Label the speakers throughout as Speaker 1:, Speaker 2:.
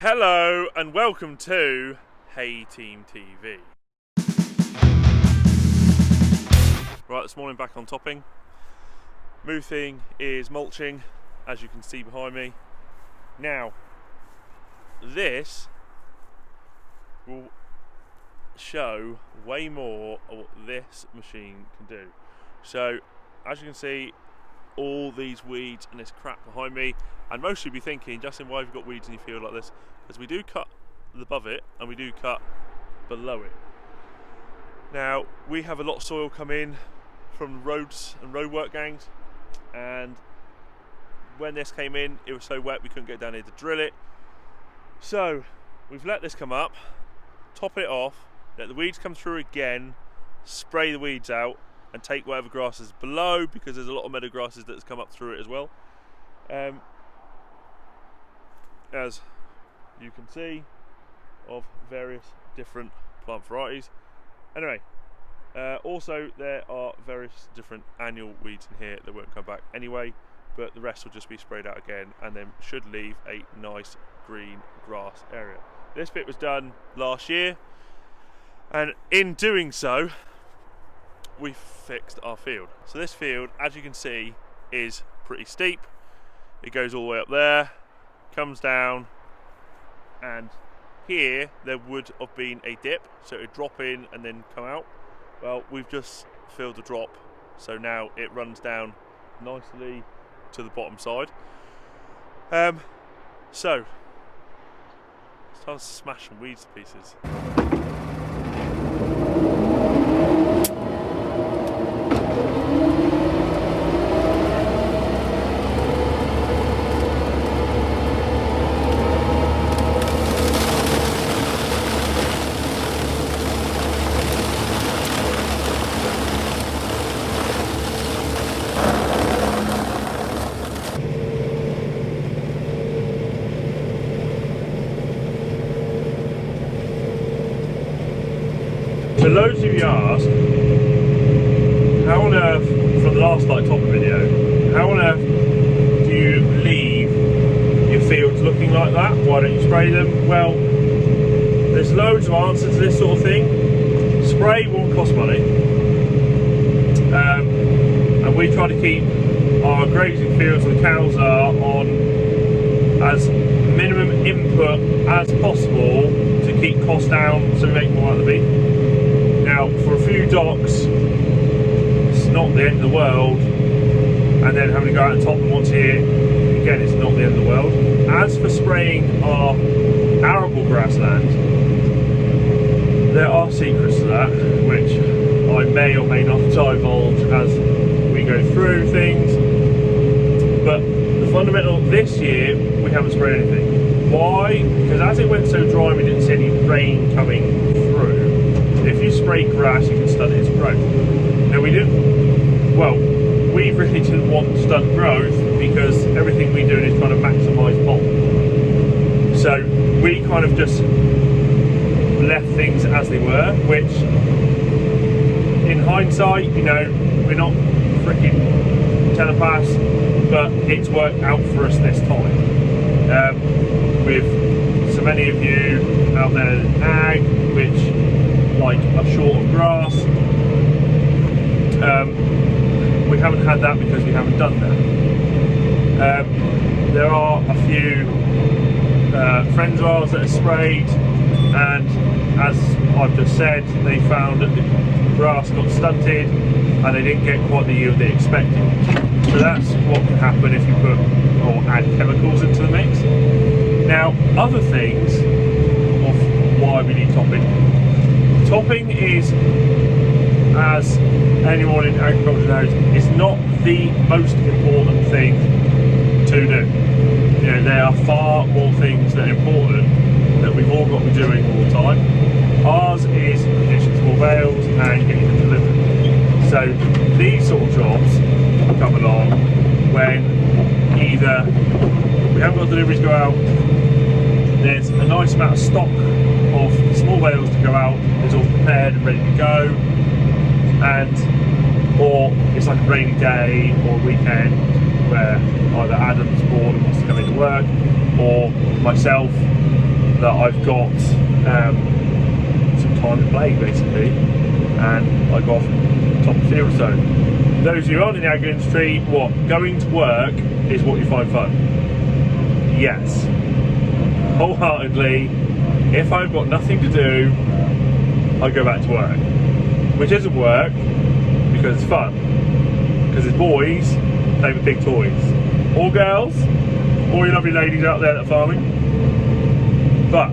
Speaker 1: Hello and welcome to Hey Team TV. Right, this morning back on topping. Muthing is mulching, as you can see behind me. Now, this will show way more of what this machine can do. So, as you can see, all these weeds and this crap behind me, and most of you be thinking, Justin, why have you got weeds in your field like this? Because we do cut above it and we do cut below it. Now, we have a lot of soil come in from roads and roadwork gangs, and when this came in, it was so wet we couldn't get down here to drill it. So we've let this come up, top it off, let the weeds come through again, spray the weeds out, and take whatever grass is below, because there's a lot of meadow grasses that's come up through it as well. As you can see, of various different plant varieties. Anyway, also there are various different annual weeds in here that won't come back anyway, but the rest will just be sprayed out again and then should leave a nice green grass area. This bit was done last year, and in doing so we fixed our field. So this field, as you can see, is pretty steep. It goes all the way up there, comes down, and here there would have been a dip, so it would drop in and then come out. Well, we've just filled the drop, so now it runs down nicely to the bottom side. So it's time to smash some weeds to pieces. So loads of you ask, how on earth, from the last topping video, how on earth do you leave your fields looking like that? Why don't you spray them? Well, there's loads of answers to this sort of thing. Spray won't cost money, and we try to keep our grazing fields and the cows are on as minimum input as possible to keep costs down so we make more out of the beef. Now, for a few docks, it's not the end of the world, and then having to go out and top them once a year, again, it's not the end of the world. As for spraying our arable grassland, there are secrets to that, which I may or may not divulge as we go through things, but the fundamental, this year, we haven't sprayed anything. Why? Because as it went so dry, we didn't see any rain coming through. If you spray grass, you can stunt its growth. Now we really didn't want to stunt growth because everything we do is trying to maximise pulp. So we kind of just left things as they were, which in hindsight, you know, we're not freaking telepaths, but it's worked out for us this time. With so many of you out there in ag, which like are short of grass, we haven't had that because we haven't done that. There are a few friends of ours that have sprayed, and as I've just said, they found that the grass got stunted and they didn't get quite the yield they expected. So that's what can happen if you put or add chemicals into the mix. Now, other things of why we need topping. Topping is, as anyone in agriculture knows, is not the most important thing to do. You know, there are far more things that are important that we've all got to be doing all the time. Ours is producing small bales and getting them delivered. So these sort of jobs come along when either we haven't got deliveries go out, there's a nice amount of stock of small bales to go out, it's all prepared and ready to go, and or it's like a rainy day or weekend where either Adam's bored and wants to come into work, or myself that I've got some time to play basically, and I got top of the field. So those of you who aren't in the agri industry, what, going to work is what you find fun? Yes, wholeheartedly. If I've got nothing to do, I go back to work, which isn't work because it's fun, because it's boys play with big toys, or girls, or you lovely ladies out there that are farming. But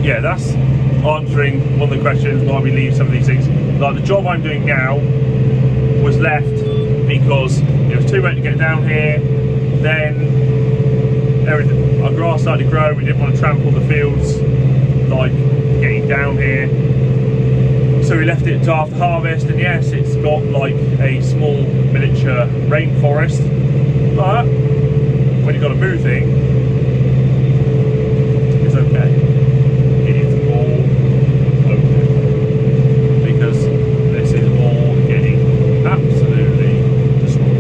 Speaker 1: yeah, that's answering one of the questions why we leave some of these things. Like the job I'm doing now was left because it was too wet to get down here. Then everything, our grass started to grow. We didn't want to trample the fields like getting down here, so we left it to after harvest. And yes, it's got like a small miniature rainforest, but when you've got a muthing, it's okay. It is all okay, because this is all getting absolutely destroyed.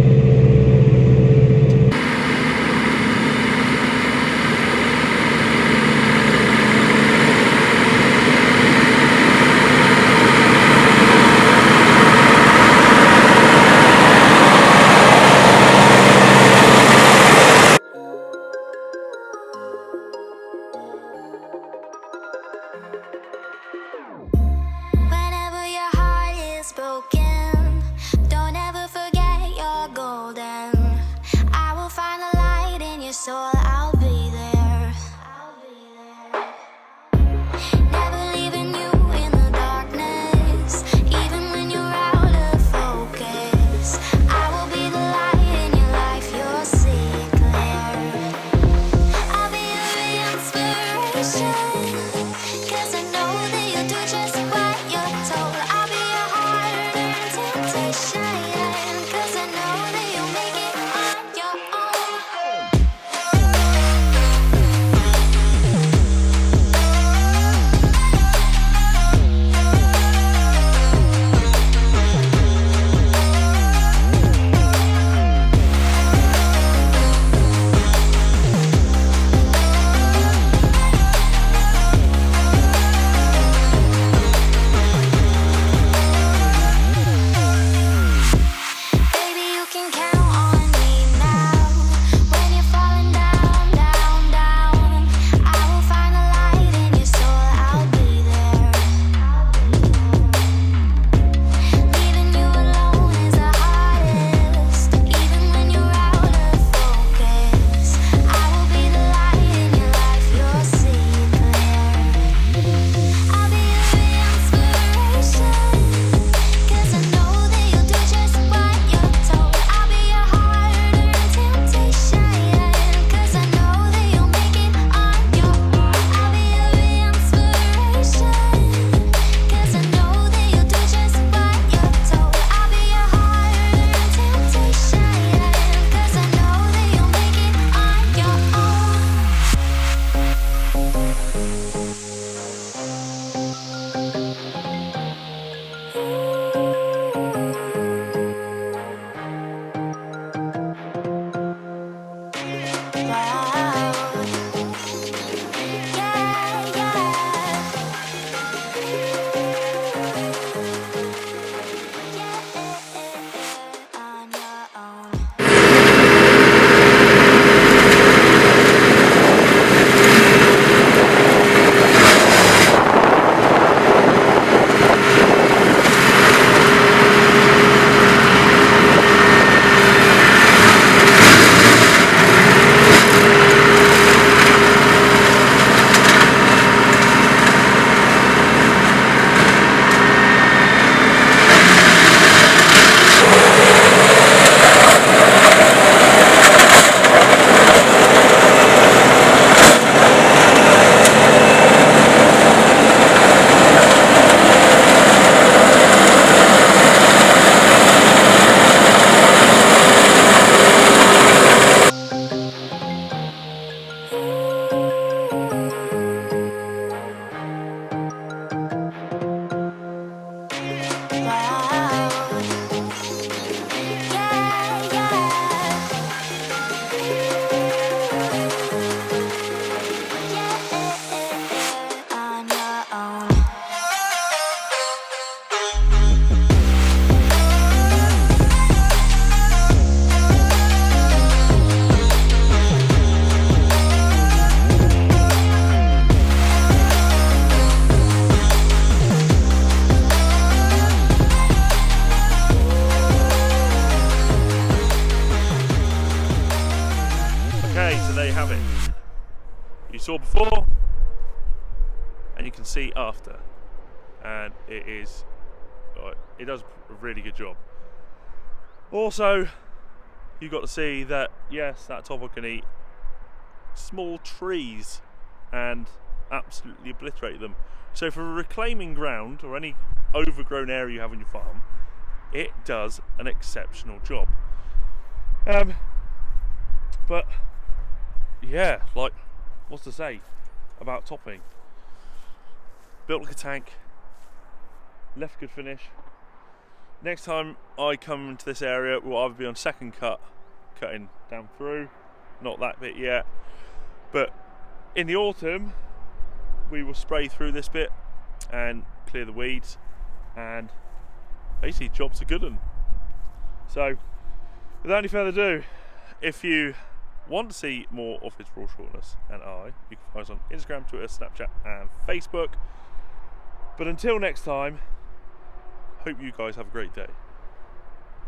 Speaker 1: saw before and you can see after, and it does a really good job. Also, you got to see that yes, that topper can eat small trees and absolutely obliterate them. So for reclaiming ground or any overgrown area you have on your farm, it does an exceptional job. But yeah, like, what's to say about topping? Built like a tank, left good finish. Next time I come into this area, we'll either be on second cut, cutting down through, not that bit yet, but in the autumn we will spray through this bit and clear the weeds, and basically job's a good one. So without any further ado, if you want to see more of his raw shortness and you can find us on Instagram, Twitter, Snapchat and Facebook. But until next time, hope you guys have a great day.